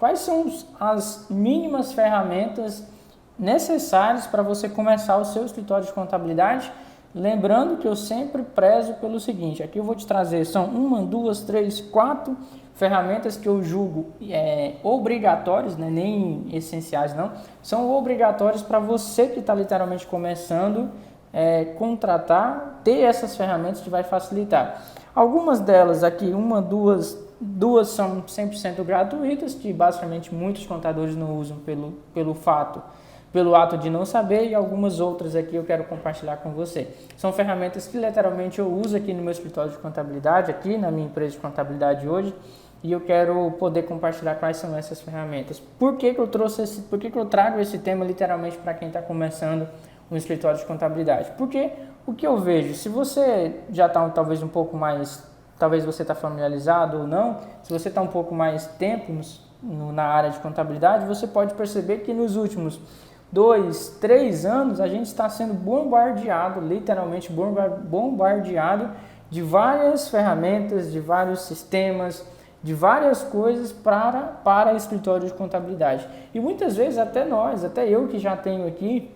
quais são as mínimas ferramentas necessárias para você começar o seu escritório de contabilidade. Lembrando que eu sempre prezo pelo seguinte, aqui eu vou te trazer, são 1, 2, 3, 4 ferramentas que eu julgo obrigatórias, né? Nem essenciais não, são obrigatórias para você que está literalmente começando contratar, ter essas ferramentas que vai facilitar. Algumas delas aqui, duas são 100% gratuitas, que basicamente muitos contadores não usam pelo ato de não saber, e algumas outras aqui eu quero compartilhar com você. São ferramentas que literalmente eu uso aqui no meu escritório de contabilidade, aqui na minha empresa de contabilidade hoje, e eu quero poder compartilhar quais são essas ferramentas. Por que que eu trago esse tema literalmente para quem está começando um escritório de contabilidade? Porque o que eu vejo, se você já está talvez um pouco mais, talvez você está familiarizado ou não, se você está um pouco mais tempo na área de contabilidade, você pode perceber que nos últimos 2, 3 anos a gente está sendo bombardeado, literalmente bombardeado de várias ferramentas, de vários sistemas, de várias coisas para escritório de contabilidade. E muitas vezes até eu que já tenho aqui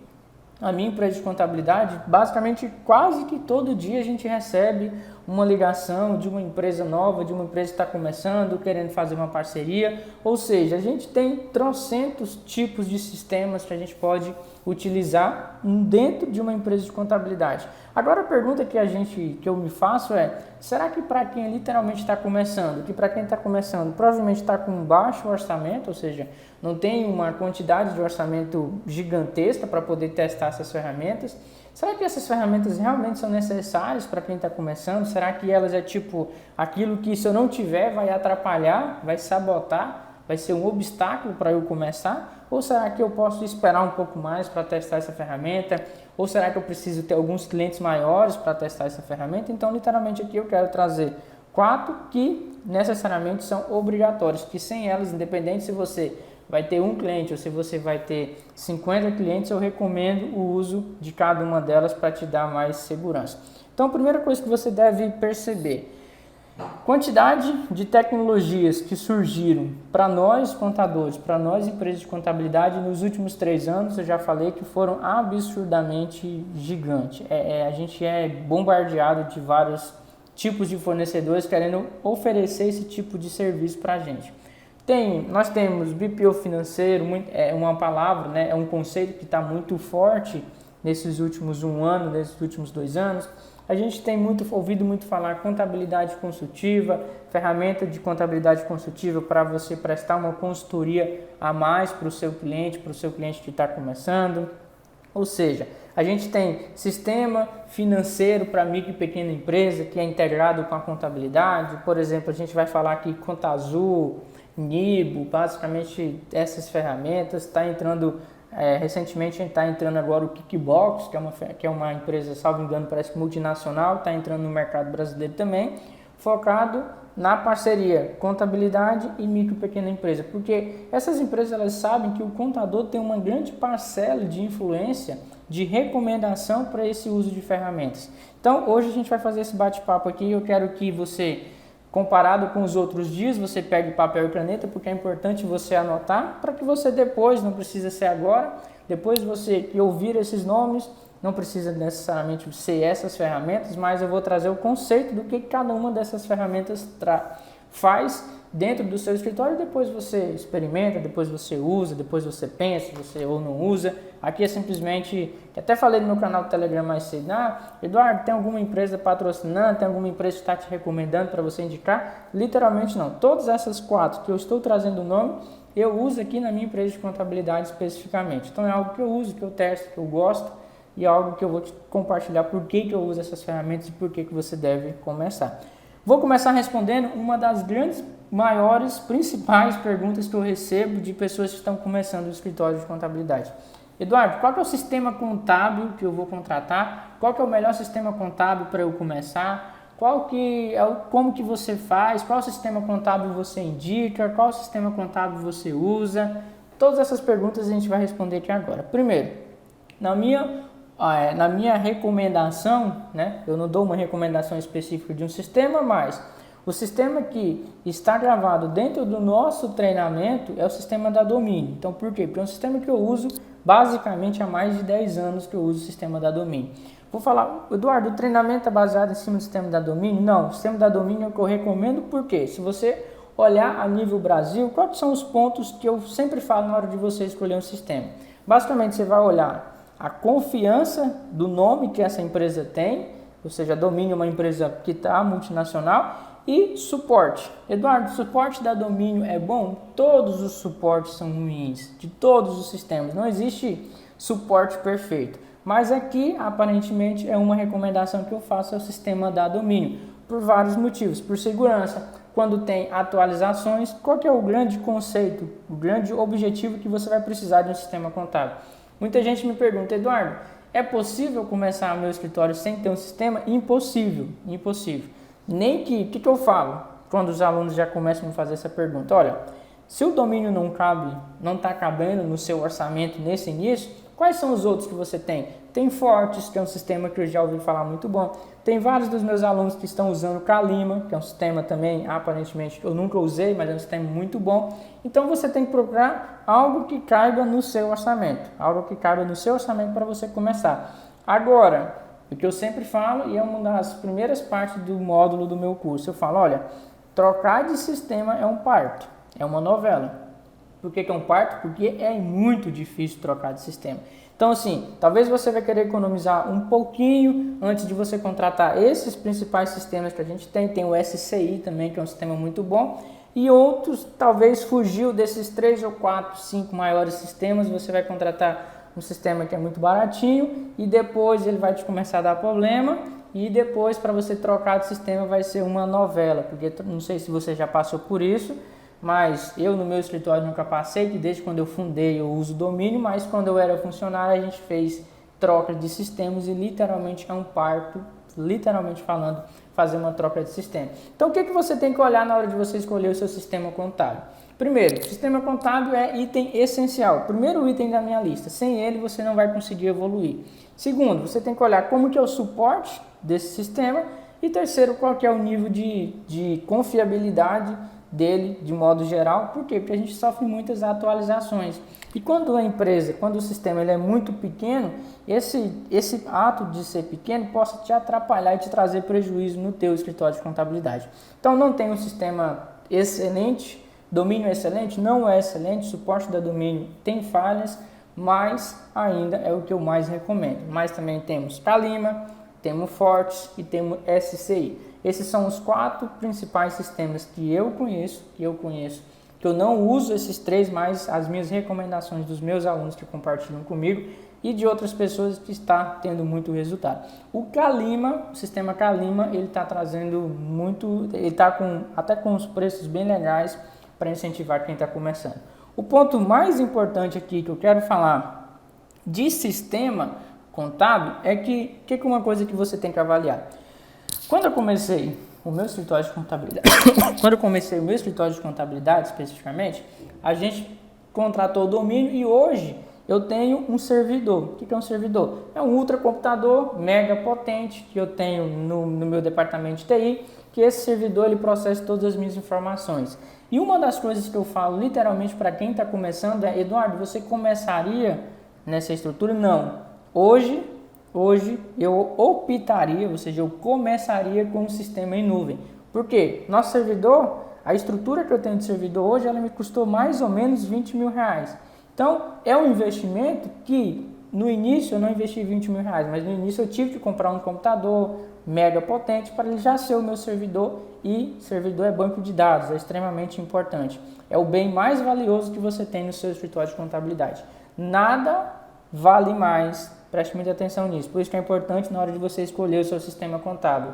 a minha empresa de contabilidade, basicamente quase que todo dia a gente recebe uma ligação de uma empresa nova, de uma empresa que está começando, querendo fazer uma parceria, ou seja, a gente tem trocentos tipos de sistemas que a gente pode utilizar dentro de uma empresa de contabilidade. Agora a pergunta que eu me faço é, será que para quem literalmente está começando, provavelmente está com um baixo orçamento, ou seja, não tem uma quantidade de orçamento gigantesca para poder testar essas ferramentas, será que essas ferramentas realmente são necessárias para quem está começando? Será que elas é tipo aquilo que se eu não tiver vai atrapalhar, vai sabotar, vai ser um obstáculo para eu começar? Ou será que eu posso esperar um pouco mais para testar essa ferramenta? Ou será que eu preciso ter alguns clientes maiores para testar essa ferramenta? Então, literalmente aqui eu quero trazer 4 que necessariamente são obrigatórias, que sem elas, independente se você vai ter um cliente ou se você vai ter 50 clientes, eu recomendo o uso de cada uma delas para te dar mais segurança. Então, a primeira coisa que você deve perceber, quantidade de tecnologias que surgiram para nós contadores, para nós empresas de contabilidade nos últimos 3 anos, eu já falei que foram absurdamente gigantes. A gente é bombardeado de vários tipos de fornecedores querendo oferecer esse tipo de serviço para a gente. Nós temos BPO financeiro, é uma palavra, né, é um conceito que está muito forte nesses últimos 1 ano, nesses últimos 2 anos. A gente tem ouvido muito falar contabilidade consultiva, ferramenta de contabilidade consultiva para você prestar uma consultoria a mais para o seu cliente que está começando. Ou seja, a gente tem sistema financeiro para micro e pequena empresa que é integrado com a contabilidade. Por exemplo, a gente vai falar aqui Conta Azul, Nibo, basicamente essas ferramentas. Está entrando, recentemente está entrando agora o Kickbox, que é uma empresa, salvo engano, parece que multinacional, está entrando no mercado brasileiro também, focado na parceria contabilidade e micro e pequena empresa, porque essas empresas elas sabem que o contador tem uma grande parcela de influência, de recomendação para esse uso de ferramentas. Então hoje a gente vai fazer esse bate-papo aqui, eu quero que você, comparado com os outros dias, você pegue papel e caneta, porque é importante você anotar, para que você depois, não precisa ser agora, depois você que ouvir esses nomes, não precisa necessariamente ser essas ferramentas, mas eu vou trazer o conceito do que cada uma dessas ferramentas faz dentro do seu escritório, depois você experimenta, depois você usa, depois você pensa, você ou não usa. Aqui é simplesmente, até falei no meu canal do Telegram mais cedo, Eduardo, tem alguma empresa patrocinando, tem alguma empresa que está te recomendando para você indicar? Literalmente não, todas essas 4 que eu estou trazendo o nome, eu uso aqui na minha empresa de contabilidade especificamente. Então é algo que eu uso, que eu testo, que eu gosto, e é algo que eu vou te compartilhar por que eu uso essas ferramentas e por que você deve começar. Vou começar respondendo uma das grandes, maiores, principais perguntas que eu recebo de pessoas que estão começando o escritório de contabilidade. Eduardo, qual que é o sistema contábil que eu vou contratar? Qual que é o melhor sistema contábil para eu começar? Como que você faz? Qual sistema contábil você indica? Qual sistema contábil você usa? Todas essas perguntas a gente vai responder aqui agora. Primeiro, na minha recomendação, né, eu não dou uma recomendação específica de um sistema, mas O sistema que está gravado dentro do nosso treinamento é o sistema da Domínio. Então, por quê? Porque é um sistema que eu uso basicamente há mais de 10 anos que eu uso o sistema da Domínio. Vou falar, Eduardo, o treinamento é baseado em cima do sistema da Domínio? Não, o sistema da Domínio é o que eu recomendo, porque se você olhar a nível Brasil, quais são os pontos que eu sempre falo na hora de você escolher um sistema? Basicamente, você vai olhar a confiança do nome que essa empresa tem, ou seja, a Domínio é uma empresa que está multinacional, e suporte. Eduardo, o suporte da Domínio é bom? Todos os suportes são ruins, de todos os sistemas. Não existe suporte perfeito. Mas aqui, aparentemente, é uma recomendação que eu faço ao sistema da Domínio, por vários motivos. Por segurança, quando tem atualizações, qual que é o grande conceito, o grande objetivo que você vai precisar de um sistema contábil? Muita gente me pergunta, Eduardo, é possível começar meu escritório sem ter um sistema? Impossível, impossível. Nem que eu falo quando os alunos já começam a fazer essa pergunta? Olha, se o domínio não está cabendo no seu orçamento nesse início, quais são os outros que você tem? Tem Fortes, que é um sistema que eu já ouvi falar muito bom. Tem vários dos meus alunos que estão usando Calima, que é um sistema também, aparentemente, eu nunca usei, mas é um sistema muito bom. Então você tem que procurar algo que caiba no seu orçamento. Algo que caiba no seu orçamento para você começar. Agora, o que eu sempre falo, e é uma das primeiras partes do módulo do meu curso, eu falo, olha, trocar de sistema é um parto, é uma novela. Por que é um parto? Porque é muito difícil trocar de sistema. Então, assim, talvez você vai querer economizar um pouquinho antes de você contratar esses principais sistemas que a gente tem. Tem o SCI também, que é um sistema muito bom. E outros, talvez fugiu desses 3 ou 4, 5 maiores sistemas, você vai contratar um sistema que é muito baratinho e depois ele vai te começar a dar problema e depois para você trocar de sistema vai ser uma novela, porque não sei se você já passou por isso, mas eu no meu escritório nunca passei, que desde quando eu fundei eu uso domínio, mas quando eu era funcionário a gente fez troca de sistemas e literalmente é um parto, literalmente falando, fazer uma troca de sistema. Então o que você tem que olhar na hora de você escolher o seu sistema contábil? Primeiro, o sistema contábil é item essencial, primeiro item da minha lista, sem ele você não vai conseguir evoluir. Segundo, você tem que olhar como que é o suporte desse sistema e terceiro, qual que é o nível de confiabilidade dele de modo geral. Por quê? Porque a gente sofre muitas atualizações. E quando a empresa, quando o sistema ele é muito pequeno, esse ato de ser pequeno possa te atrapalhar e te trazer prejuízo no teu escritório de contabilidade. Então não tem um sistema excelente, domínio é excelente? Não é excelente, suporte da domínio tem falhas, mas ainda é o que eu mais recomendo. Mas também temos Calima, temos Fortes e temos SCI. Esses são os 4 principais sistemas que eu conheço, que eu não uso esses 3, mas as minhas recomendações dos meus alunos que compartilham comigo e de outras pessoas que está tendo muito resultado. O Calima, o sistema Calima, ele está trazendo muito, ele está até com os preços bem legais para incentivar quem está começando. O ponto mais importante aqui que eu quero falar de sistema contábil é que uma coisa que você tem que avaliar. Quando eu comecei o meu escritório de contabilidade, especificamente, a gente contratou o domínio e hoje eu tenho um servidor. O que é um servidor? É um ultracomputador mega potente que eu tenho no meu departamento de TI, que esse servidor ele processa todas as minhas informações. E uma das coisas que eu falo literalmente para quem está começando é, Eduardo, você começaria nessa estrutura? Não. Hoje eu optaria, ou seja, eu começaria com um sistema em nuvem. Por quê? Nosso servidor, a estrutura que eu tenho de servidor hoje, ela me custou mais ou menos 20 mil reais. Então, é um investimento que no início eu não investi 20 mil reais, mas no início eu tive que comprar um computador mega potente para ele já ser o meu servidor, e servidor é banco de dados, é extremamente importante. É o bem mais valioso que você tem no seu escritório de contabilidade. Nada vale mais, preste muita atenção nisso, por isso que é importante na hora de você escolher o seu sistema contábil.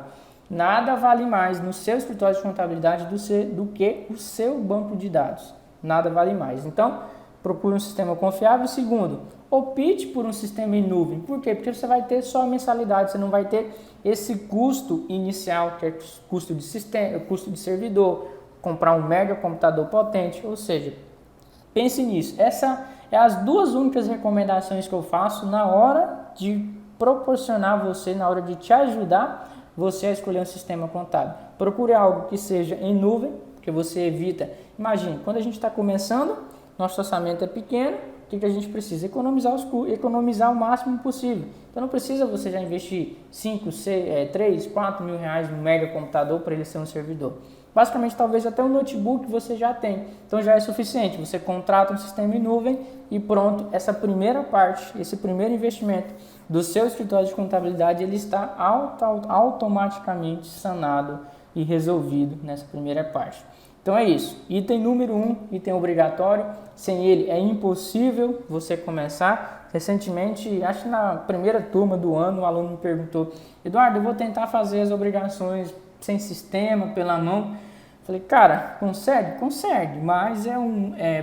Nada vale mais no seu escritório de contabilidade do que o seu banco de dados. Nada vale mais. Então, procure um sistema confiável. Segundo, opte por um sistema em nuvem. Por quê? Porque você vai ter só a mensalidade, você não vai ter esse custo inicial, que é custo de sistema, custo de servidor, comprar um mega computador potente, ou seja, pense nisso. Essa é as 2 únicas recomendações que eu faço na hora de proporcionar você, na hora de te ajudar você a escolher um sistema contábil. Procure algo que seja em nuvem, porque você evita. Imagine, quando a gente está começando, nosso orçamento é pequeno, o que a gente precisa? Economizar o máximo possível. Então não precisa você já investir 5, 3, 4 mil reais no mega computador para ele ser um servidor. Basicamente, talvez até um notebook você já tem. Então já é suficiente. Você contrata um sistema em nuvem e pronto. Essa primeira parte, esse primeiro investimento do seu escritório de contabilidade, ele está automaticamente sanado e resolvido nessa primeira parte. Então é isso. Item número 1, item obrigatório. Sem ele é impossível você começar. Recentemente, acho que na primeira turma do ano, o aluno me perguntou: Eduardo, eu vou tentar fazer as obrigações sem sistema, pela mão. Falei, cara, consegue? Consegue, mas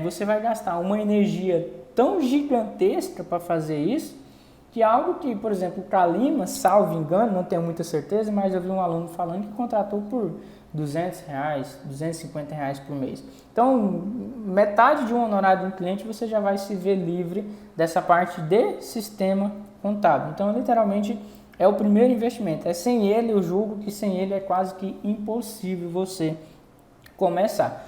você vai gastar uma energia tão gigantesca para fazer isso, que é algo que, por exemplo, o Calima, salvo engano, não tenho muita certeza, mas eu vi um aluno falando que contratou por R$200, R$250 por mês. Então, metade de um honorário de um cliente você já vai se ver livre dessa parte de sistema contábil. Então, literalmente, é o primeiro investimento. Sem ele, eu julgo que sem ele é quase que impossível você começar.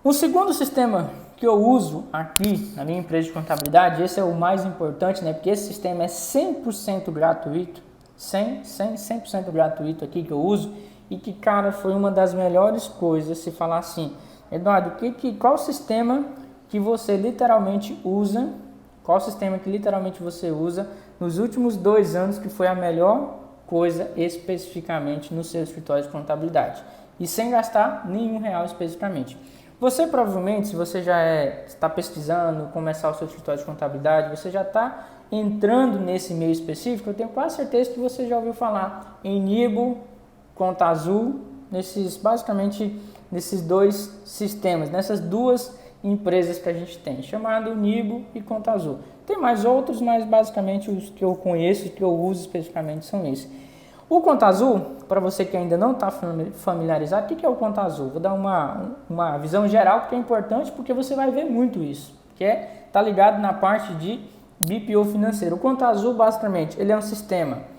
Um segundo sistema que eu uso aqui na minha empresa de contabilidade, esse é o mais importante, né? Porque esse sistema é 100% gratuito, 100% gratuito aqui que eu uso, e que, cara, foi uma das melhores coisas se falar assim, Eduardo, qual sistema que você literalmente usa, nos últimos 2 anos que foi a melhor coisa especificamente no seu escritório de contabilidade, e sem gastar nenhum real especificamente. Você provavelmente, se você já está pesquisando, começar o seu escritório de contabilidade, você já está entrando nesse meio específico, eu tenho quase certeza que você já ouviu falar em Nibo, Conta Azul, basicamente nesses 2 sistemas, nessas 2 empresas que a gente tem, chamado Nibo e Conta Azul. Tem mais outros, mas basicamente os que eu conheço, que eu uso especificamente são esses. O Conta Azul, para você que ainda não está familiarizado, o que é o Conta Azul? Vou dar uma visão geral, porque é importante, porque você vai ver muito isso, que está ligado na parte de BPO financeiro. O Conta Azul, basicamente, ele é um sistema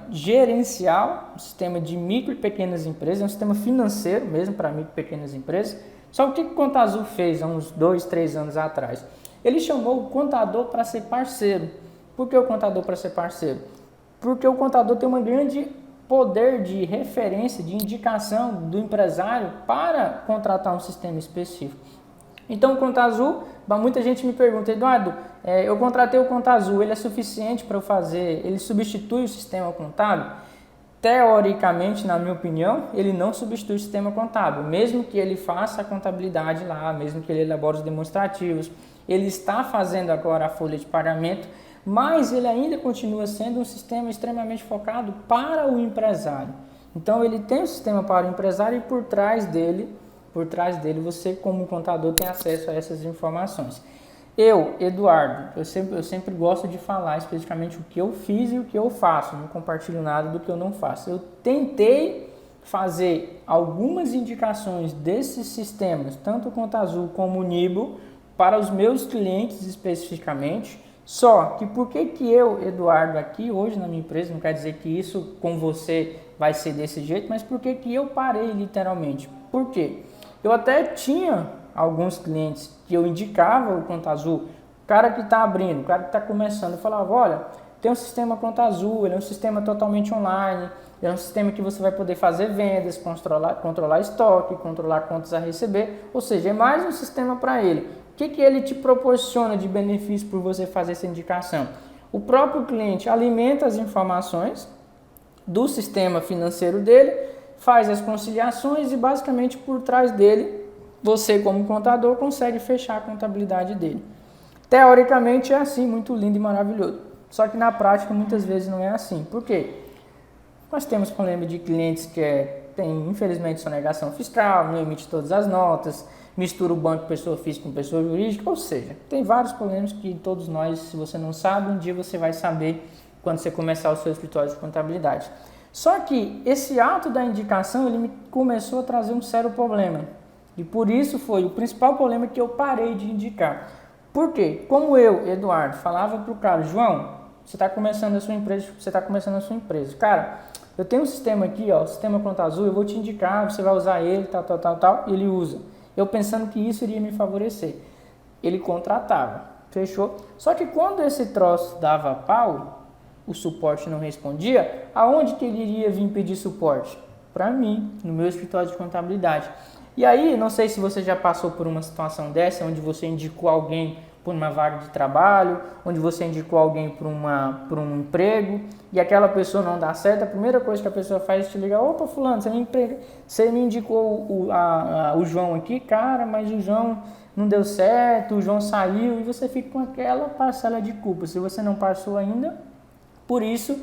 gerencial, um sistema de micro e pequenas empresas, é um sistema financeiro mesmo para micro e pequenas empresas. Só que o que o Conta Azul fez há uns 2, 3 anos atrás? Ele chamou o contador para ser parceiro. Por que o contador para ser parceiro? Porque o contador tem um grande poder de referência, de indicação do empresário para contratar um sistema específico. Então, o Conta Azul, muita gente me pergunta, Eduardo, eu contratei o Conta Azul, ele é suficiente para eu fazer, ele substitui o sistema contábil? Teoricamente, na minha opinião, ele não substitui o sistema contábil, mesmo que ele faça a contabilidade lá, mesmo que ele elabore os demonstrativos, ele está fazendo agora a folha de pagamento, mas ele ainda continua sendo um sistema extremamente focado para o empresário. Então, ele tem um sistema para o empresário e por trás dele você, como contador, tem acesso a essas informações. Eduardo, eu sempre gosto de falar especificamente o que eu fiz e o que eu faço, não compartilho nada do que eu não faço. Eu tentei fazer algumas indicações desses sistemas, tanto o Conta Azul como o Nibo, para os meus clientes especificamente, só que por que eu, Eduardo, aqui hoje na minha empresa, não quer dizer que isso com você vai ser desse jeito, mas por que eu parei literalmente? Por quê? Eu até tinha alguns clientes que eu indicava o Conta Azul, o cara que está abrindo, o cara que está começando, eu falava, olha, tem um sistema Conta Azul, ele é um sistema totalmente online, é um sistema que você vai poder fazer vendas, controlar estoque, controlar contas a receber, ou seja, é mais um sistema para ele. O que ele te proporciona de benefício por você fazer essa indicação? O próprio cliente alimenta as informações do sistema financeiro dele, faz as conciliações e basicamente por trás dele, você como contador consegue fechar a contabilidade dele. Teoricamente é assim, muito lindo e maravilhoso. Só que na prática muitas vezes não é assim. Por quê? Nós temos problema de clientes que tem infelizmente sonegação fiscal, não emite todas as notas, mistura o banco pessoa física com pessoa jurídica, ou seja, tem vários problemas que todos nós, se você não sabe, um dia você vai saber quando você começar o seu escritório de contabilidade. Só que esse ato da indicação, ele me começou a trazer um sério problema. E por isso foi o principal problema que eu parei de indicar. Por quê? Como eu, Eduardo, falava para o cara, João, você está começando a sua empresa, Cara, eu tenho um sistema aqui, ó, o sistema Conta Azul, eu vou te indicar, você vai usar ele, tal, ele usa. Eu pensando que isso iria me favorecer. Ele contratava, fechou? Só que quando esse troço dava pau, o suporte não respondia, aonde que ele iria vir pedir suporte? Para mim, no meu escritório de contabilidade. E aí, não sei se você já passou por uma situação dessa, onde você indicou alguém por uma vaga de trabalho, onde você indicou alguém por um emprego, e aquela pessoa não dá certo, a primeira coisa que a pessoa faz é te ligar: opa, fulano, você me indicou o João aqui, cara, mas o João não deu certo, o João saiu, e você fica com aquela parcela de culpa. Se você não passou ainda, por isso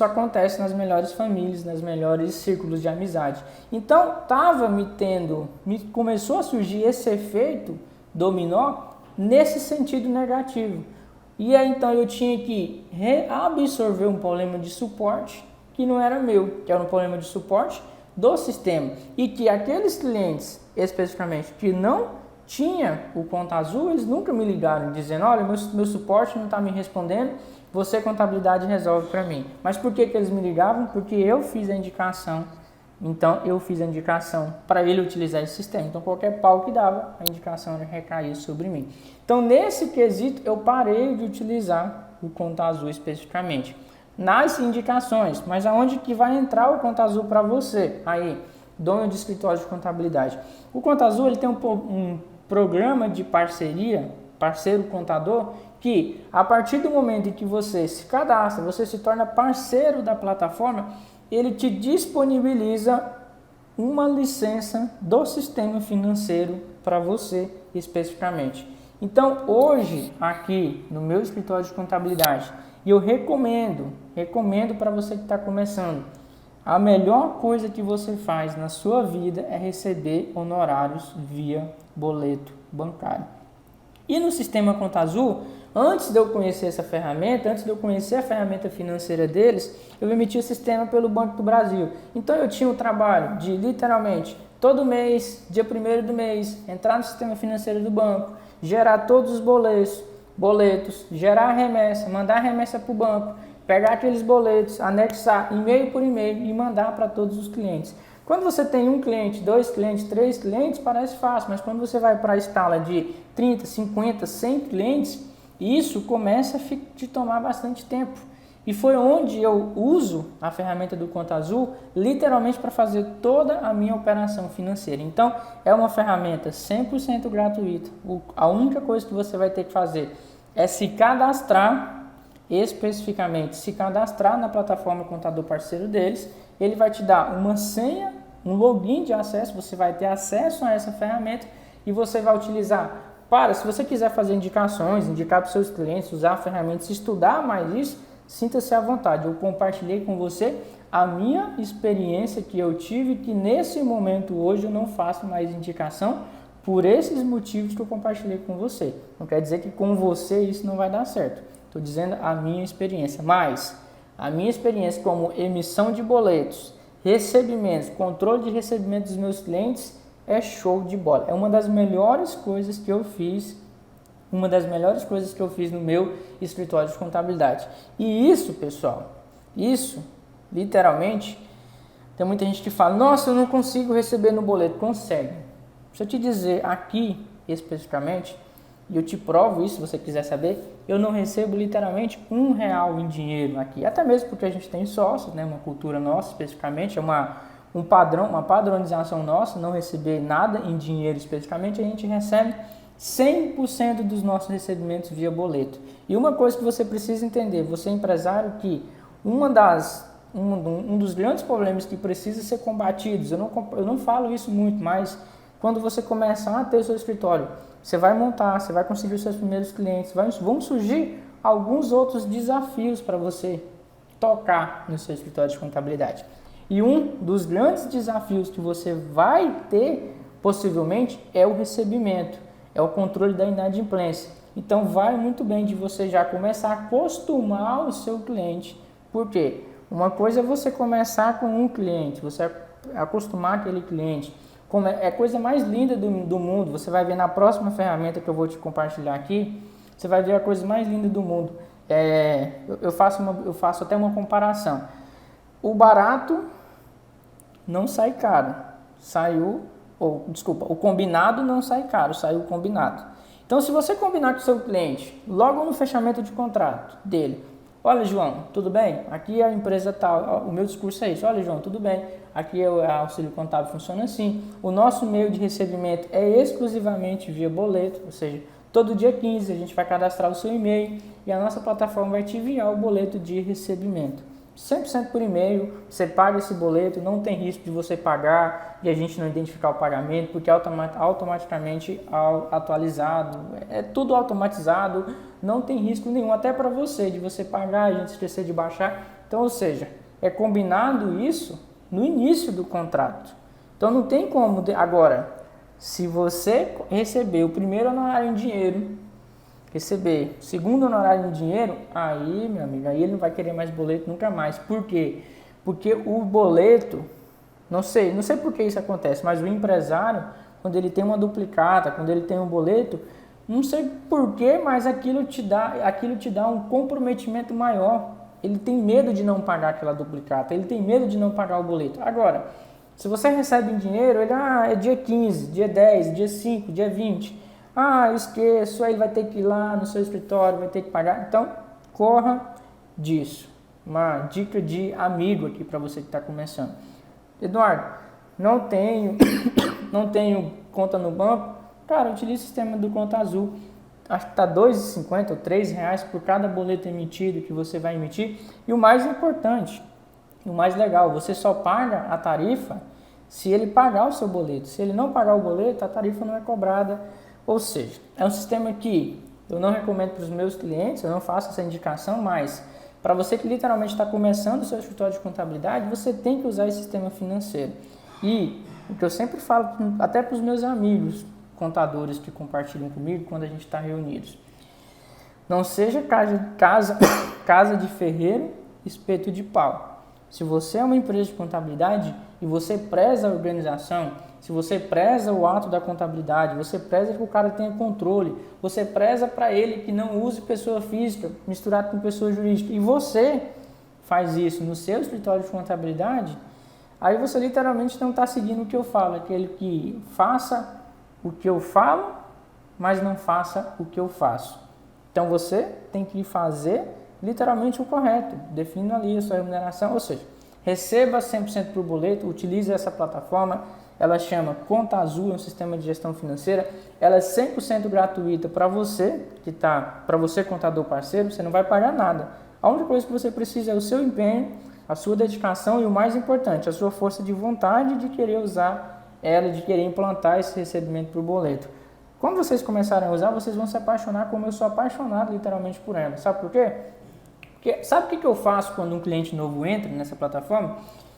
acontece nas melhores famílias, nas melhores círculos de amizade. Então, começou a surgir esse efeito dominó nesse sentido negativo. E aí, então, eu tinha que reabsorver um problema de suporte que não era meu, que era um problema de suporte do sistema. E que aqueles clientes, especificamente, que não tinha o Conta Azul, eles nunca me ligaram dizendo: olha, meu suporte não está me respondendo, você, contabilidade, resolve para mim. Mas por que eles me ligavam? Porque eu fiz a indicação. Então, eu fiz a indicação para ele utilizar esse sistema. Então, qualquer pau que dava, a indicação recaía sobre mim. Então, nesse quesito, eu parei de utilizar o Conta Azul especificamente. Nas indicações, mas aonde que vai entrar o Conta Azul para você? Aí, dono de escritório de contabilidade. O Conta Azul, ele tem um programa de parceria, parceiro contador, que a partir do momento em que você se cadastra, você se torna parceiro da plataforma, ele te disponibiliza uma licença do sistema financeiro para você especificamente. Então, hoje, aqui no meu escritório de contabilidade, e eu recomendo para você que está começando, a melhor coisa que você faz na sua vida é receber honorários via boleto bancário. E no sistema Conta Azul, antes de eu conhecer essa ferramenta, antes de eu conhecer a ferramenta financeira deles, eu emitia o sistema pelo Banco do Brasil. Então eu tinha o trabalho de, literalmente, todo mês, dia 1º do mês, entrar no sistema financeiro do banco, gerar todos os boletos, gerar a remessa, mandar a remessa para o banco, pegar aqueles boletos, anexar e-mail por e-mail e mandar para todos os clientes. Quando você tem um cliente, 2 clientes, 3 clientes, parece fácil, mas quando você vai para a escala de 30, 50, 100 clientes, isso começa a te tomar bastante tempo. E foi onde eu uso a ferramenta do Conta Azul literalmente para fazer toda a minha operação financeira. Então, é uma ferramenta 100% gratuita. A única coisa que você vai ter que fazer é se cadastrar, especificamente se cadastrar na plataforma Contador Parceiro deles. Ele vai te dar uma senha, um login de acesso, você vai ter acesso a essa ferramenta e você vai utilizar se você quiser fazer indicações, indicar para os seus clientes, usar a ferramenta, estudar mais isso, sinta-se à vontade. Eu compartilhei com você a minha experiência que eu tive, que nesse momento hoje eu não faço mais indicação por esses motivos que eu compartilhei com você. Não quer dizer que com você isso não vai dar certo. Estou dizendo a minha experiência, mas a minha experiência como emissão de boletos, recebimentos, controle de recebimento dos meus clientes é show de bola. É uma das melhores coisas que eu fiz, no meu escritório de contabilidade. E isso, pessoal, literalmente, tem muita gente que fala: nossa, eu não consigo receber no boleto. Consegue. Deixa eu te dizer aqui, especificamente, e eu te provo isso se você quiser saber, eu não recebo literalmente R$1 em dinheiro aqui, até mesmo porque a gente tem sócios, né, uma cultura nossa especificamente, é um padrão, uma padronização nossa, não receber nada em dinheiro especificamente, a gente recebe 100% dos nossos recebimentos via boleto. E uma coisa que você precisa entender, você é empresário, que um dos grandes problemas que precisa ser combatidos, eu não falo isso muito, mas quando você começar a ter o seu escritório, você vai montar, você vai conseguir os seus primeiros clientes, vão surgir alguns outros desafios para você tocar no seu escritório de contabilidade. E um dos grandes desafios que você vai ter, possivelmente, é o recebimento, é o controle da inadimplência. Então, vai muito bem de você já começar a acostumar o seu cliente. Por quê? Uma coisa é você começar com um cliente, você acostumar aquele cliente. É a coisa mais linda do mundo. Você vai ver na próxima ferramenta que eu vou te compartilhar aqui, você vai ver a coisa mais linda do mundo. Eu faço até uma comparação. o barato não sai caro, o combinado não sai caro, saiu o combinado. Então, se você combinar com o seu cliente, logo no fechamento de contrato dele, olha, João, tudo bem? Aqui a empresa tal, o meu discurso é isso. Olha, João, tudo bem? Aqui o auxílio contábil funciona assim. O nosso meio de recebimento é exclusivamente via boleto, ou seja, todo dia 15 a gente vai cadastrar o seu e-mail e a nossa plataforma vai te enviar o boleto de recebimento. 100% por e-mail, você paga esse boleto, não tem risco de você pagar e a gente não identificar o pagamento, porque é automaticamente atualizado, é tudo automatizado, não tem risco nenhum, até para você, de você pagar, a gente esquecer de baixar. Então, ou seja, é combinado isso no início do contrato. Então, não tem como. Agora, se você receber o primeiro honorário em dinheiro, receber o segundo honorário em dinheiro, aí, meu amigo, aí ele não vai querer mais boleto nunca mais. Por quê? Porque o boleto, não sei por que isso acontece, mas o empresário, quando ele tem uma duplicata, quando ele tem um boleto, não sei porquê, mas aquilo te dá um comprometimento maior. Ele tem medo de não pagar aquela duplicata, ele tem medo de não pagar o boleto. Agora, se você recebe em dinheiro, ele, é dia 15, dia 10, dia 5, dia 20. Eu esqueço, aí ele vai ter que ir lá no seu escritório, vai ter que pagar. Então, corra disso. Uma dica de amigo aqui para você que está começando. Eduardo, não tenho conta no banco. Cara, utilize o sistema do Conta Azul. Acho que está R$ 2,50 ou R$ 3,00 por cada boleto emitido que você vai emitir. E o mais importante, o mais legal, você só paga a tarifa se ele pagar o seu boleto. Se ele não pagar o boleto, a tarifa não é cobrada. Ou seja, é um sistema que eu não recomendo para os meus clientes, eu não faço essa indicação, mas para você que literalmente está começando o seu escritório de contabilidade, você tem que usar esse sistema financeiro. E o que eu sempre falo, até para os meus amigos contadores que compartilham comigo quando a gente está reunidos, não seja casa de ferreiro, espeto de pau. Se você é uma empresa de contabilidade e você preza a organização, se você preza o ato da contabilidade, você preza que o cara tenha controle, você preza para ele que não use pessoa física misturado com pessoa jurídica, e você faz isso no seu escritório de contabilidade, aí você literalmente não está seguindo o que eu falo, aquele que faça o que eu falo, mas não faça o que eu faço. Então você tem que fazer literalmente o correto, definindo ali a sua remuneração, ou seja, receba 100% por boleto, utilize essa plataforma, ela chama Conta Azul, é um sistema de gestão financeira, ela é 100% gratuita para você, para você contador parceiro, você não vai pagar nada. A única coisa que você precisa é o seu empenho, a sua dedicação e o mais importante, a sua força de vontade de querer usar ela, de querer implantar esse recebimento por boleto. Quando vocês começarem a usar, vocês vão se apaixonar como eu sou apaixonado literalmente por ela. Sabe por quê? Porque, sabe o que eu faço quando um cliente novo entra nessa plataforma?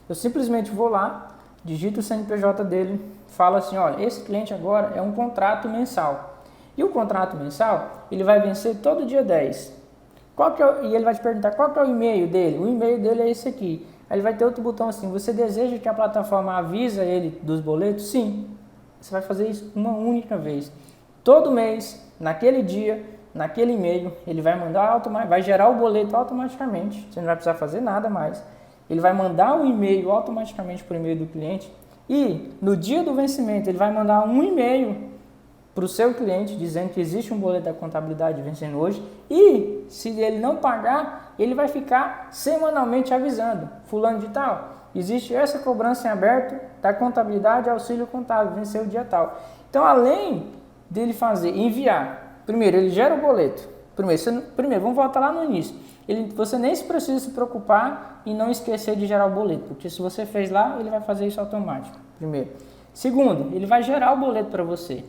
Eu simplesmente vou lá, digito o CNPJ dele, falo assim, olha, esse cliente agora é um contrato mensal. E o contrato mensal, ele vai vencer todo dia 10. E ele vai te perguntar qual que é o e-mail dele. O e-mail dele é esse aqui. Aí ele vai ter outro botão assim, você deseja que a plataforma avisa ele dos boletos? Sim. Você vai fazer isso uma única vez. Todo mês, naquele dia, naquele e-mail, ele vai vai gerar o boleto automaticamente. Você não vai precisar fazer nada mais. Ele vai mandar o e-mail automaticamente para o e-mail do cliente e no dia do vencimento ele vai mandar um e-mail para o seu cliente dizendo que existe um boleto da contabilidade vencendo hoje e se ele não pagar, ele vai ficar semanalmente avisando, fulano de tal, existe essa cobrança em aberto da contabilidade auxílio contábil, venceu o dia tal. Então, além dele enviar, primeiro ele gera o boleto, primeiro vamos voltar lá no início, você nem precisa se preocupar em não esquecer de gerar o boleto, porque se você fez lá, ele vai fazer isso automático, primeiro. Segundo, ele vai gerar o boleto para você.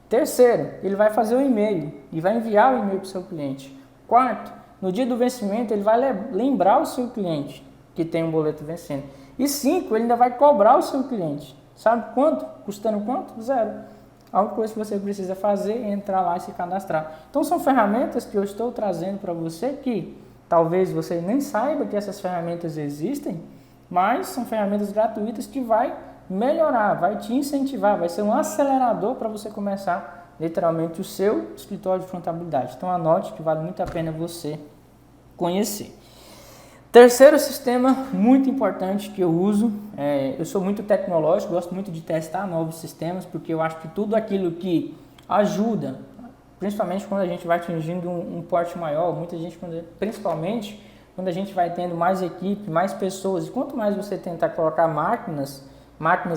Terceiro, ele vai fazer o e-mail e vai enviar o e-mail para o seu cliente. Quarto, no dia do vencimento, ele vai lembrar o seu cliente que tem um boleto vencendo. E cinco, ele ainda vai cobrar o seu cliente. Sabe quanto? Custando quanto? Zero. A única coisa que você precisa fazer é entrar lá e se cadastrar. Então, são ferramentas que eu estou trazendo para você que talvez você nem saiba que essas ferramentas existem, mas são ferramentas gratuitas que vai melhorar, vai te incentivar, vai ser um acelerador para você começar literalmente o seu escritório de contabilidade. Então anote que vale muito a pena você conhecer. Terceiro sistema muito importante que eu uso, eu sou muito tecnológico, gosto muito de testar novos sistemas, porque eu acho que tudo aquilo que ajuda, principalmente quando a gente vai atingindo um porte maior, muita gente, principalmente quando a gente vai tendo mais equipe, mais pessoas, e quanto mais você tentar colocar máquinas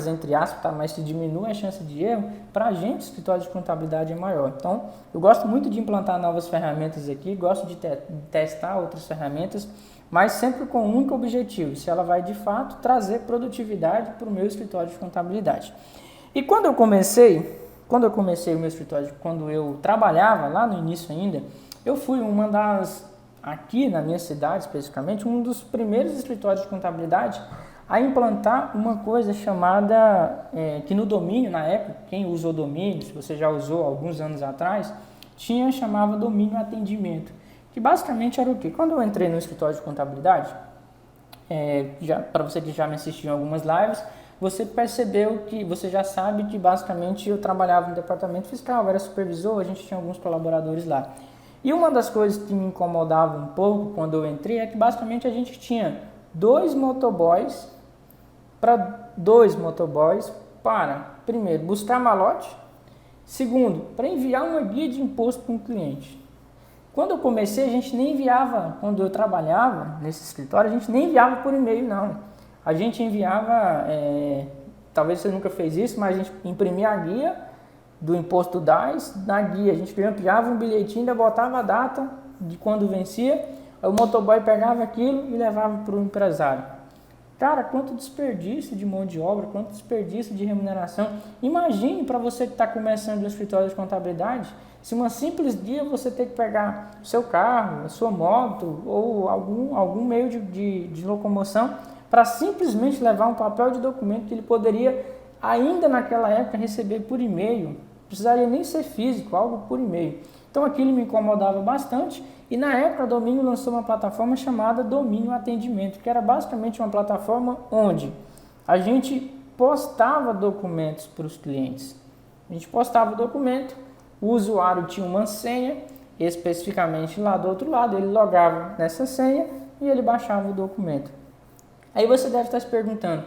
entre aspas, tá? Mas se diminui a chance de erro, para a gente, escritório de contabilidade é maior. Então, eu gosto muito de implantar novas ferramentas aqui, gosto de testar outras ferramentas, mas sempre com um único objetivo, se ela vai de fato trazer produtividade para o meu escritório de contabilidade. E quando eu comecei o meu escritório, quando eu trabalhava lá no início ainda, eu fui aqui na minha cidade especificamente, um dos primeiros escritórios de contabilidade a implantar uma coisa chamada, que no domínio, na época, quem usou domínio, se você já usou alguns anos atrás, chamava domínio atendimento, que basicamente era o quê? Quando eu entrei no escritório de contabilidade, para você que já me assistiu em algumas lives, você percebeu que, você já sabe que basicamente eu trabalhava no departamento fiscal, eu era supervisor, a gente tinha alguns colaboradores lá. E uma das coisas que me incomodava um pouco quando eu entrei é que basicamente a gente tinha dois motoboys para, primeiro, buscar malote, segundo, para enviar uma guia de imposto para um cliente. Quando eu comecei, a gente nem enviava, quando eu trabalhava nesse escritório, a gente nem enviava por e-mail, não. A gente enviava, talvez você nunca fez isso, mas a gente imprimia a guia do imposto DAS, na guia a gente enviava um bilhetinho, ainda botava a data de quando vencia, aí o motoboy pegava aquilo e levava para o empresário. Cara, quanto desperdício de mão de obra, quanto desperdício de remuneração. Imagine para você que está começando no escritório de contabilidade, se uma simples guia você ter que pegar o seu carro, a sua moto ou algum meio de locomoção para simplesmente levar um papel de documento que ele poderia, ainda naquela época, receber por e-mail. Precisaria nem ser físico, algo por e-mail. Então aquilo me incomodava bastante e na época a Domínio lançou uma plataforma chamada Domínio Atendimento, que era basicamente uma plataforma onde a gente postava documentos para os clientes. A gente postava o documento, o usuário tinha uma senha, especificamente lá do outro lado, ele logava nessa senha e ele baixava o documento. Aí você deve estar se perguntando,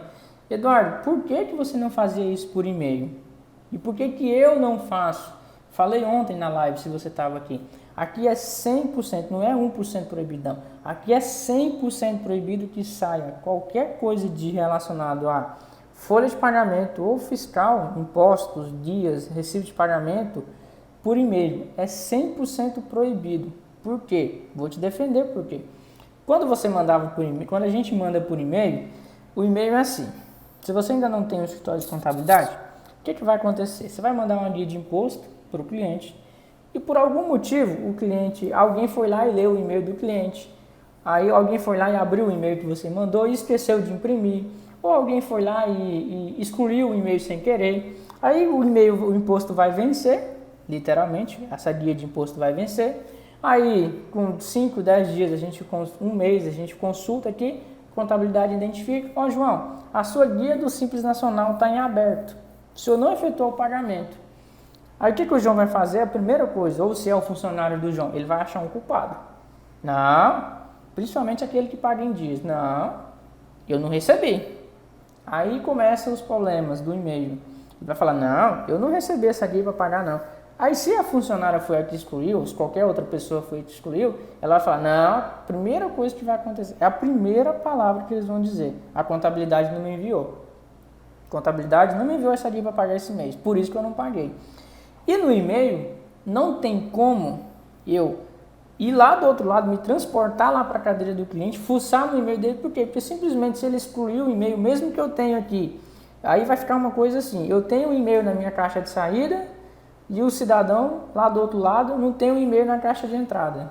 Eduardo, por que você não fazia isso por e-mail? E por que eu não faço? Falei ontem na live, se você estava aqui. Aqui é 100%, não é 1% proibido, não. Aqui é 100% proibido que saia qualquer coisa relacionado a folha de pagamento ou fiscal, impostos, dias, recibo de pagamento, por e-mail. É 100% proibido. Por quê? Vou te defender por quê. Quando você mandava por e-mail, quando a gente manda por e-mail, o e-mail é assim. Se você ainda não tem um escritório de contabilidade, o que vai acontecer? Você vai mandar uma guia de imposto para o cliente e por algum motivo alguém foi lá e leu o e-mail do cliente, aí alguém foi lá e abriu o e-mail que você mandou e esqueceu de imprimir, ou alguém foi lá e excluiu o e-mail sem querer, aí o imposto vai vencer, literalmente, essa guia de imposto vai vencer, aí com 5, 10 dias, um mês, a gente consulta aqui, contabilidade identifica, João, a sua guia do Simples Nacional está em aberto, o senhor não efetuou o pagamento. Aí o que o João vai fazer? A primeira coisa, ou se é o funcionário do João, ele vai achar um culpado. Não, principalmente aquele que paga em dias. Não, eu não recebi. Aí começam os problemas do e-mail. Ele vai falar, não, eu não recebi essa guia para pagar não. Aí se a funcionária foi a que excluiu, ou se qualquer outra pessoa foi a que excluiu, ela vai falar, não, a primeira coisa que vai acontecer, é a primeira palavra que eles vão dizer, a contabilidade não me enviou. A contabilidade não me enviou essa guia para pagar esse mês, por isso que eu não paguei. E no e-mail, não tem como eu ir lá do outro lado, me transportar lá para a cadeira do cliente, fuçar no e-mail dele, por quê? Porque simplesmente se ele excluir o e-mail, mesmo que eu tenha aqui, aí vai ficar uma coisa assim, eu tenho um e-mail na minha caixa de saída e o cidadão lá do outro lado não tem um e-mail na caixa de entrada.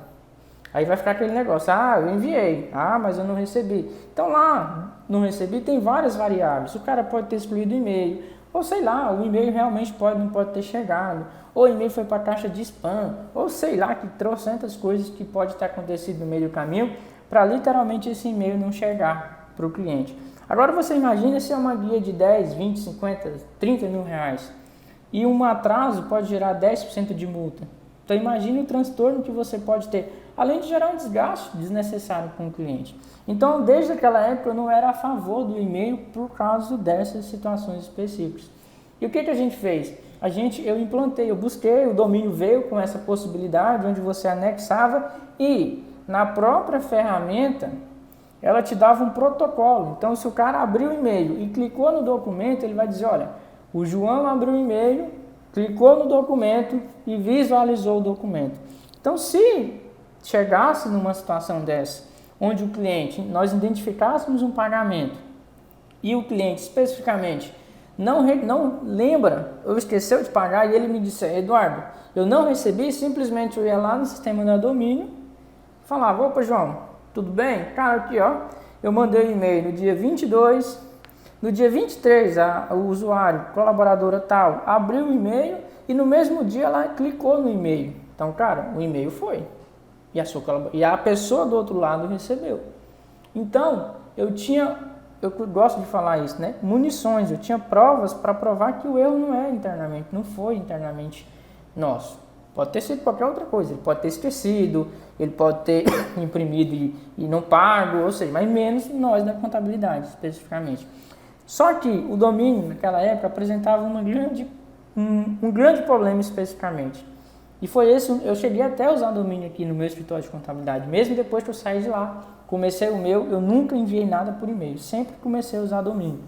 Aí vai ficar aquele negócio, eu enviei, mas eu não recebi. Então lá, não recebi, tem várias variáveis, o cara pode ter excluído o e-mail, ou sei lá, o e-mail realmente não pode ter chegado, ou o e-mail foi para a caixa de spam, ou sei lá, que trouxe tantas coisas que pode ter acontecido no meio do caminho, para literalmente esse e-mail não chegar para o cliente. Agora você imagina se é uma guia de 10, 20, 50, 30 mil reais, e um atraso pode gerar 10% de multa. Então imagine o transtorno que você pode ter, além de gerar um desgaste desnecessário com o cliente. Então desde aquela época eu não era a favor do e-mail por causa dessas situações específicas. E o que a gente fez? Eu implantei, eu busquei, o domínio veio com essa possibilidade onde você anexava e na própria ferramenta ela te dava um protocolo. Então se o cara abriu o e-mail e clicou no documento, ele vai dizer, olha, o João abriu o e-mail, clicou no documento e visualizou o documento. Então se chegasse numa situação dessa, onde o cliente, nós identificássemos um pagamento e o cliente especificamente não lembra, ou esqueceu de pagar e ele me disse, Eduardo, eu não recebi, simplesmente eu ia lá no sistema da domínio, falava, opa João, tudo bem? Cara, aqui ó, eu mandei o e-mail no dia 22, no dia 23 o usuário, colaboradora tal, abriu o e-mail e no mesmo dia ela clicou no e-mail. Então, cara, o e-mail foi e a pessoa do outro lado recebeu. Então, eu gosto de falar isso, né? Munições, eu tinha provas para provar que o erro não foi internamente nosso. Pode ter sido qualquer outra coisa, ele pode ter esquecido, ele pode ter imprimido e não pago, ou seja, mas menos nós da contabilidade, especificamente. Só que o domínio, naquela época, apresentava um grande problema especificamente. E foi esse, eu cheguei até a usar domínio aqui no meu escritório de contabilidade, mesmo depois que eu saí de lá. Comecei o meu, eu nunca enviei nada por e-mail, sempre comecei a usar domínio,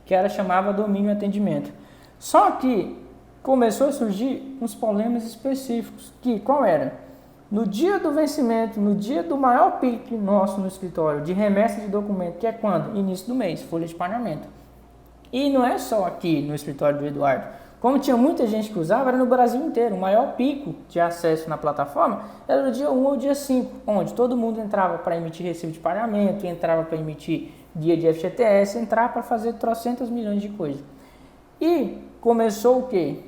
que chamava domínio atendimento. Só que começou a surgir uns problemas específicos, qual era? No dia do vencimento, no dia do maior pico nosso no escritório, de remessa de documento, que é quando? Início do mês, folha de pagamento. E não é só aqui no escritório do Eduardo. Como tinha muita gente que usava, era no Brasil inteiro. O maior pico de acesso na plataforma era no dia 1 ou dia 5, onde todo mundo entrava para emitir recibo de pagamento, entrava para emitir guia de FGTS, entrava para fazer trocentos milhões de coisas. E começou o quê?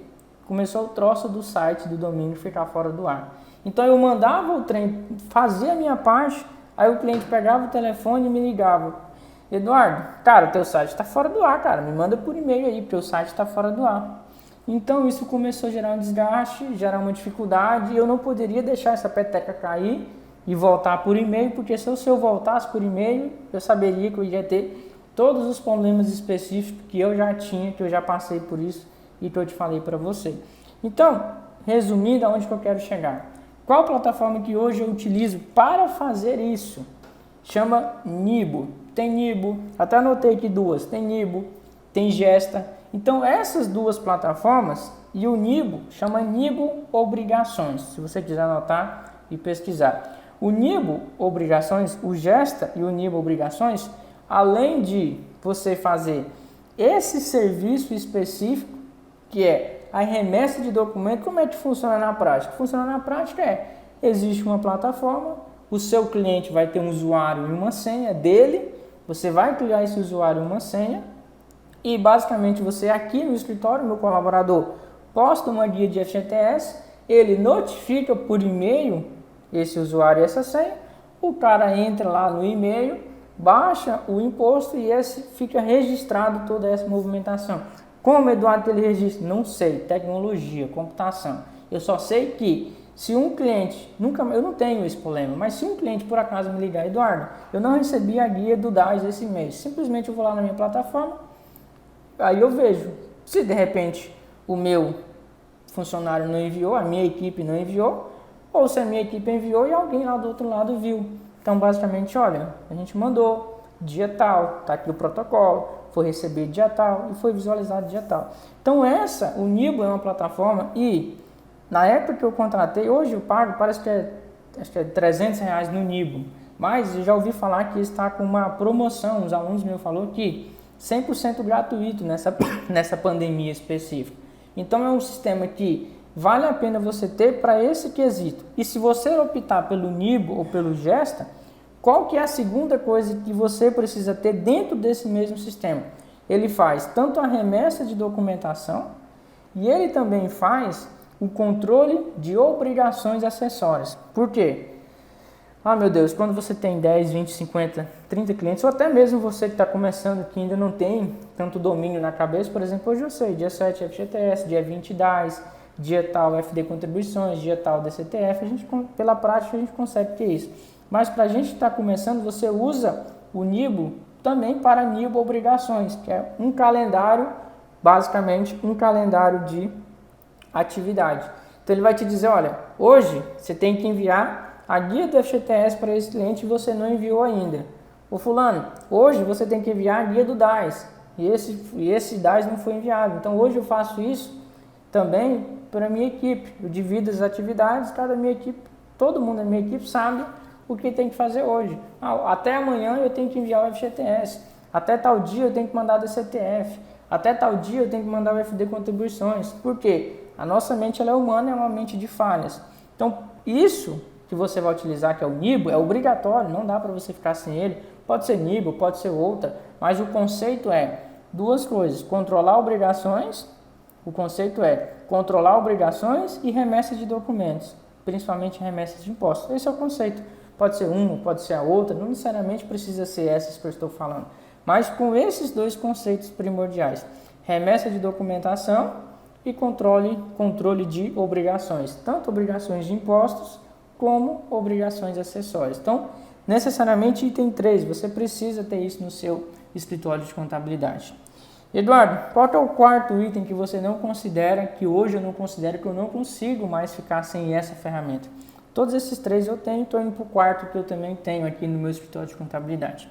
Começou o troço do site, do domínio ficar fora do ar. Então eu mandava o trem, fazia a minha parte, aí o cliente pegava o telefone e me ligava. Eduardo, cara, o teu site está fora do ar, cara, me manda por e-mail aí, porque o site está fora do ar. Então isso começou a gerar um desgaste, gerar uma dificuldade, e eu não poderia deixar essa peteca cair e voltar por e-mail, porque se eu voltasse por e-mail, eu saberia que eu ia ter todos os problemas específicos que eu já tinha, que eu já passei por isso e que eu te falei para você. Então, resumindo, aonde que eu quero chegar? Qual plataforma que hoje eu utilizo para fazer isso? Chama Nibo. Tem Nibo, até anotei aqui duas, tem Nibo, tem Gesta. Então essas duas plataformas e o Nibo chama Nibo Obrigações, se você quiser anotar e pesquisar. O Nibo Obrigações, o Gesta e o Nibo Obrigações, além de você fazer esse serviço específico, que é a remessa de documento, como é que funciona na prática? Funciona na prática existe uma plataforma, o seu cliente vai ter um usuário e uma senha dele, você vai criar esse usuário e uma senha, e basicamente você aqui no escritório, meu colaborador, posta uma guia de FGTS, ele notifica por e-mail esse usuário e essa senha, o cara entra lá no e-mail, baixa o imposto e esse fica registrado toda essa movimentação. Como, Eduardo, ele registra? Não sei, tecnologia, computação. Eu só sei que se um cliente, eu não tenho esse problema, mas se um cliente por acaso me ligar, Eduardo, eu não recebi a guia do DAS esse mês, simplesmente eu vou lá na minha plataforma, aí eu vejo, se de repente o meu funcionário não enviou, a minha equipe não enviou, ou se a minha equipe enviou e alguém lá do outro lado viu. Então, basicamente, olha, a gente mandou dia tal, tá aqui o protocolo, foi recebido dia tal e foi visualizado dia tal. Então, o Nibo é uma plataforma e na época que eu contratei, hoje eu pago, parece que acho que é R$300 no Nibo, mas eu já ouvi falar que está com uma promoção, os alunos meus falaram que 100% gratuito nessa pandemia específica. Então é um sistema que vale a pena você ter para esse quesito. E se você optar pelo Nibo ou pelo Gesta, qual que é a segunda coisa que você precisa ter dentro desse mesmo sistema? Ele faz tanto a remessa de documentação e ele também faz o controle de obrigações acessórias. Por quê? Ah, meu Deus, quando você tem 10, 20, 50, 30 clientes, ou até mesmo você que está começando, que ainda não tem tanto domínio na cabeça, por exemplo, hoje eu sei, dia 7 FGTS, dia 20 DAS, dia tal FD contribuições, dia tal DCTF, pela prática a gente consegue ter isso. Mas para a gente estar começando, você usa o NIBO também para NIBO obrigações, que é um calendário, basicamente um calendário de atividade. Então ele vai te dizer, olha, hoje você tem que enviar a guia do FGTS para esse cliente e você não enviou ainda. Ô fulano, hoje você tem que enviar a guia do DAS e esse DAS não foi enviado. Então hoje eu faço isso também para a minha equipe. Eu divido as atividades, cada minha equipe, todo mundo da minha equipe sabe o que tem que fazer hoje. Até amanhã eu tenho que enviar o FGTS. Até tal dia eu tenho que mandar o DCTF. Até tal dia eu tenho que mandar o FD contribuições. Por quê? A nossa mente ela é humana, é uma mente de falhas. Então, isso que você vai utilizar, que é o NIBO, é obrigatório, não dá para você ficar sem ele. Pode ser NIBO, pode ser outra, mas o conceito é duas coisas: controlar obrigações. O conceito é controlar obrigações e remessa de documentos, principalmente remessas de impostos. Esse é o conceito. Pode ser uma, pode ser a outra, não necessariamente precisa ser essas que eu estou falando. Mas com esses dois conceitos primordiais: remessa de documentação e controle de obrigações, tanto obrigações de impostos como obrigações acessórias. Então, necessariamente item 3, você precisa ter isso no seu escritório de contabilidade. Eduardo, qual é o quarto item que você não considera, que hoje eu não considero, que eu não consigo mais ficar sem essa ferramenta? Todos esses 3 eu tenho, estou indo para o quarto que eu também tenho aqui no meu escritório de contabilidade.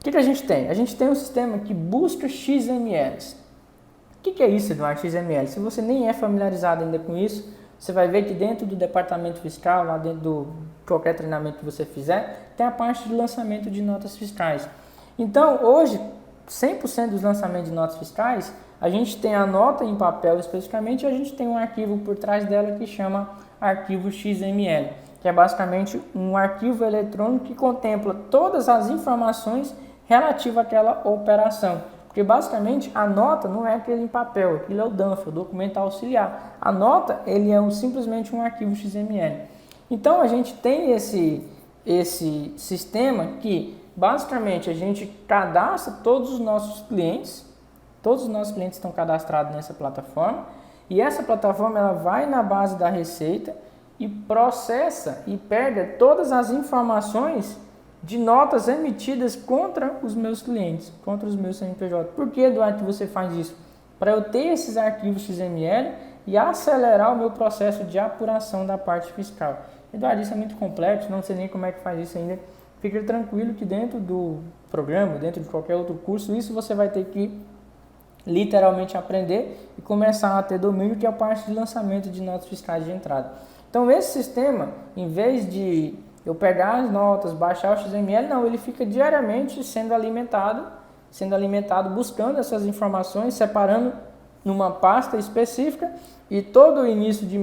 O que a gente tem? A gente tem um sistema que busca XMLs. O que é isso, Eduardo, XML? Se você nem é familiarizado ainda com isso, você vai ver que dentro do departamento fiscal, lá dentro de qualquer treinamento que você fizer, tem a parte de lançamento de notas fiscais. Então, hoje, 100% dos lançamentos de notas fiscais, a gente tem a nota em papel especificamente e a gente tem um arquivo por trás dela que chama arquivo XML, que é basicamente um arquivo eletrônico que contempla todas as informações relativas àquela operação. Porque basicamente a nota não é aquele em papel, aquilo é o DANF, o documento auxiliar. A nota ele é simplesmente um arquivo XML. Então a gente tem esse sistema que basicamente a gente cadastra todos os nossos clientes estão cadastrados nessa plataforma, e essa plataforma ela vai na base da Receita e processa e pega todas as informações de notas emitidas contra os meus clientes, contra os meus CNPJ. Por que, Eduardo, que você faz isso? Para eu ter esses arquivos XML e acelerar o meu processo de apuração da parte fiscal. Eduardo, isso é muito complexo, não sei nem como é que faz isso ainda. Fique tranquilo que dentro do programa, dentro de qualquer outro curso, isso você vai ter que literalmente aprender e começar a ter domínio, que é a parte de lançamento de notas fiscais de entrada. Então esse sistema, em vez de eu pegar as notas, baixar o XML, não, ele fica diariamente sendo alimentado, buscando essas informações, separando numa pasta específica, e todo início de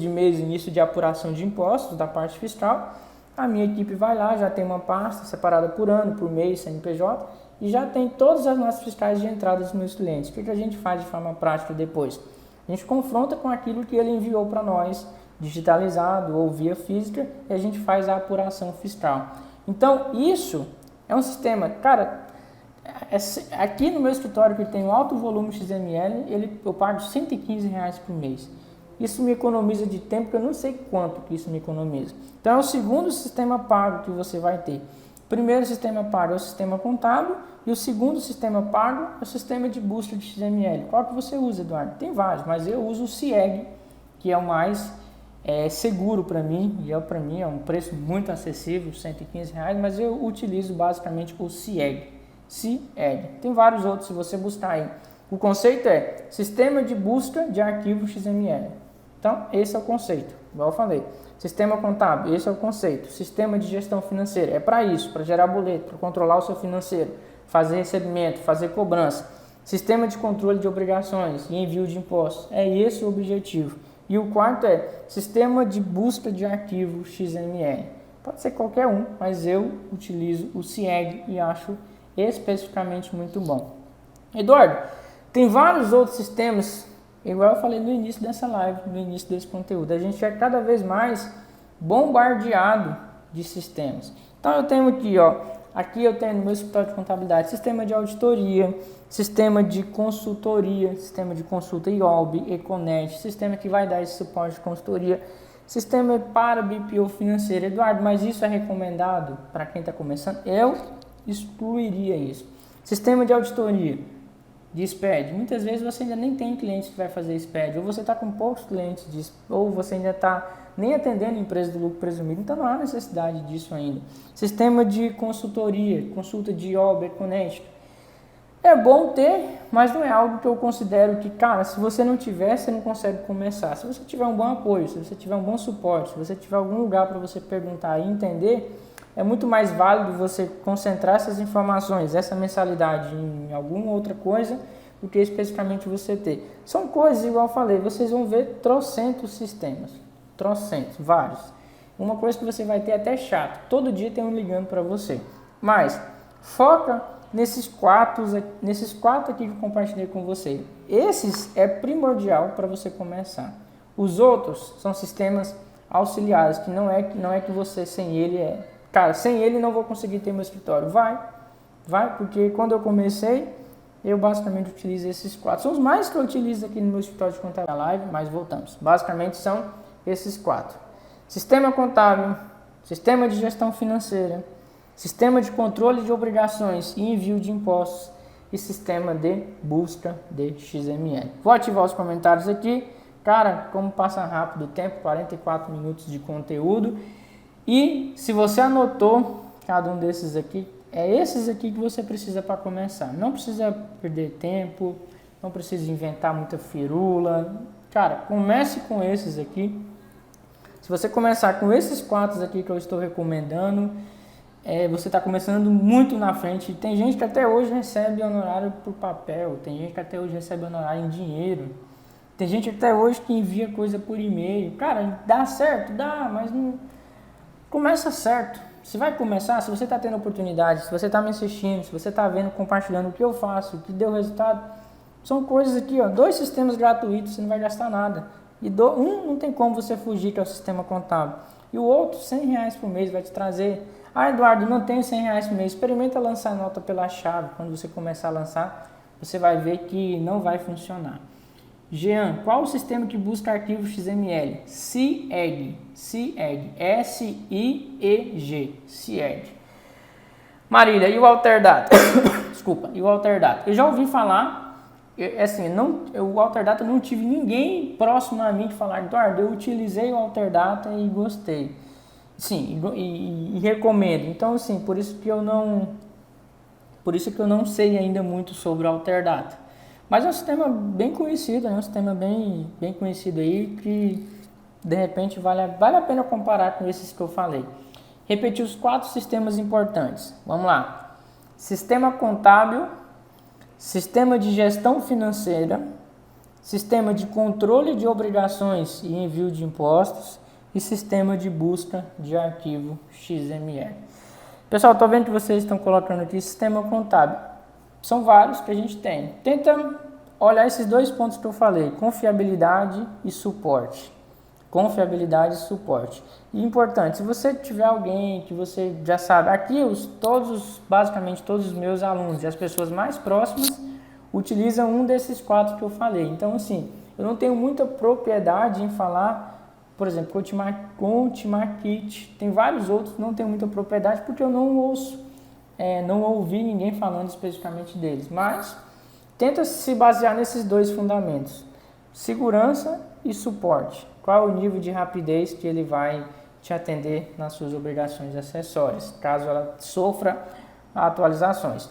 mês, início de apuração de impostos da parte fiscal, a minha equipe vai lá, já tem uma pasta separada por ano, por mês, CNPJ, e já tem todas as notas fiscais de entrada dos meus clientes. O que a gente faz de forma prática depois? A gente confronta com aquilo que ele enviou para nós, digitalizado ou via física, e a gente faz a apuração fiscal. Então, isso é um sistema, cara, aqui no meu escritório que tem um alto volume XML, eu pago R$115 por mês. Isso me economiza de tempo, que eu não sei quanto que isso me economiza. Então, é o segundo sistema pago que você vai ter. O primeiro sistema pago é o sistema contábil e o segundo sistema pago é o sistema de busca de XML. Qual que você usa, Eduardo? Tem vários, mas eu uso o CIEG, que é o mais seguro para mim, e para mim é um preço muito acessível, R$115, mas eu utilizo basicamente o CIEG. Tem vários outros, se você buscar aí. O conceito é Sistema de Busca de Arquivo XML. Então, esse é o conceito, igual eu falei. Sistema contábil, esse é o conceito. Sistema de gestão financeira, é para isso, para gerar boleto, para controlar o seu financeiro, fazer recebimento, fazer cobrança. Sistema de controle de obrigações e envio de impostos, é esse o objetivo. E o quarto é Sistema de Busca de Arquivo XML. Pode ser qualquer um, mas eu utilizo o CIEG e acho especificamente muito bom. Eduardo, tem vários outros sistemas, igual eu falei no início dessa live, no início desse conteúdo. A gente é cada vez mais bombardeado de sistemas. Então eu tenho aqui, aqui eu tenho no meu escritório de contabilidade sistema de auditoria, sistema de consultoria, sistema de consulta IOB, Econet, sistema que vai dar esse suporte de consultoria, sistema para BPO financeiro. Eduardo, mas isso é recomendado para quem está começando? Eu excluiria isso. Sistema de auditoria, de SPED. Muitas vezes você ainda nem tem cliente que vai fazer SPED, ou você está com poucos clientes, ou você ainda está nem atendendo empresa do lucro presumido, então não há necessidade disso ainda. Sistema de consultoria, consulta de IOB, Econet. É bom ter, mas não é algo que eu considero que, cara, se você não tiver, você não consegue começar. Se você tiver um bom apoio, se você tiver um bom suporte, se você tiver algum lugar para você perguntar e entender, é muito mais válido você concentrar essas informações, essa mensalidade em alguma outra coisa, do que especificamente você ter. São coisas, igual eu falei, vocês vão ver trocentos sistemas, trocentos, vários. Uma coisa que você vai ter até chato, todo dia tem um ligando para você. Mas foca nesses quatro aqui que eu compartilhei com você. Esses é primordial para você começar. Os outros são sistemas auxiliares, que não é que você sem ele é... Cara, sem ele não vou conseguir ter meu escritório. Vai, porque quando eu comecei, eu basicamente utilizo esses quatro. São os mais que eu utilizo aqui no meu escritório de contabilidade live, mas voltamos. Basicamente são esses quatro. Sistema contábil, sistema de gestão financeira, sistema de controle de obrigações e envio de impostos e sistema de busca de XML. Vou ativar os comentários aqui. Cara, como passa rápido o tempo, 44 minutos de conteúdo. E se você anotou cada um desses aqui, é esses aqui que você precisa para começar. Não precisa perder tempo, não precisa inventar muita firula. Cara, comece com esses aqui. Se você começar com esses quatro aqui que eu estou recomendando, você está começando muito na frente. Tem gente que até hoje recebe honorário por papel, tem gente que até hoje recebe honorário em dinheiro, tem gente até hoje que envia coisa por e-mail. Cara, dá certo? Dá, mas não... Começa certo. Se vai começar, se você está tendo oportunidade, se você está me assistindo, se você está vendo, compartilhando o que eu faço, o que deu resultado, são coisas aqui, ó, 2 sistemas gratuitos, você não vai gastar nada. E um não tem como você fugir, que é o sistema contábil. E o outro, R$100 por mês, vai te trazer. Ah, Eduardo, não tenho R$100 por mês. Experimenta lançar a nota pela chave. Quando você começar a lançar, você vai ver que não vai funcionar. Jean, qual o sistema que busca arquivos XML? SIEG. S-I-E-G. SIEG. Marília, e o Alterdata? Desculpa, e o Alterdata? Eu já ouvi falar, o Alterdata eu não tive ninguém próximo a mim que falar, Eduardo, eu utilizei o Alterdata e gostei. Sim, e recomendo. Então, assim, por isso que eu não sei ainda muito sobre o Alterdata. Mas é um sistema bem conhecido, é um sistema bem conhecido aí, que de repente vale a pena comparar com esses que eu falei. Repetir os 4 sistemas importantes. Vamos lá. Sistema contábil, sistema de gestão financeira, sistema de controle de obrigações e envio de impostos e sistema de busca de arquivo XML. Pessoal, estou vendo que vocês estão colocando aqui sistema contábil. São vários que a gente tem. Tenta olhar esses 2 pontos que eu falei, confiabilidade e suporte. Confiabilidade e suporte. E importante, se você tiver alguém que você já sabe, aqui basicamente todos os meus alunos e as pessoas mais próximas utilizam um desses 4 que eu falei. Então, assim, eu não tenho muita propriedade em falar, por exemplo, Contimarkit, tem vários outros que não tenho muita propriedade porque eu não ouço. Não ouvi ninguém falando especificamente deles, mas tenta se basear nesses 2 fundamentos, segurança e suporte. Qual é o nível de rapidez que ele vai te atender nas suas obrigações acessórias, caso ela sofra atualizações.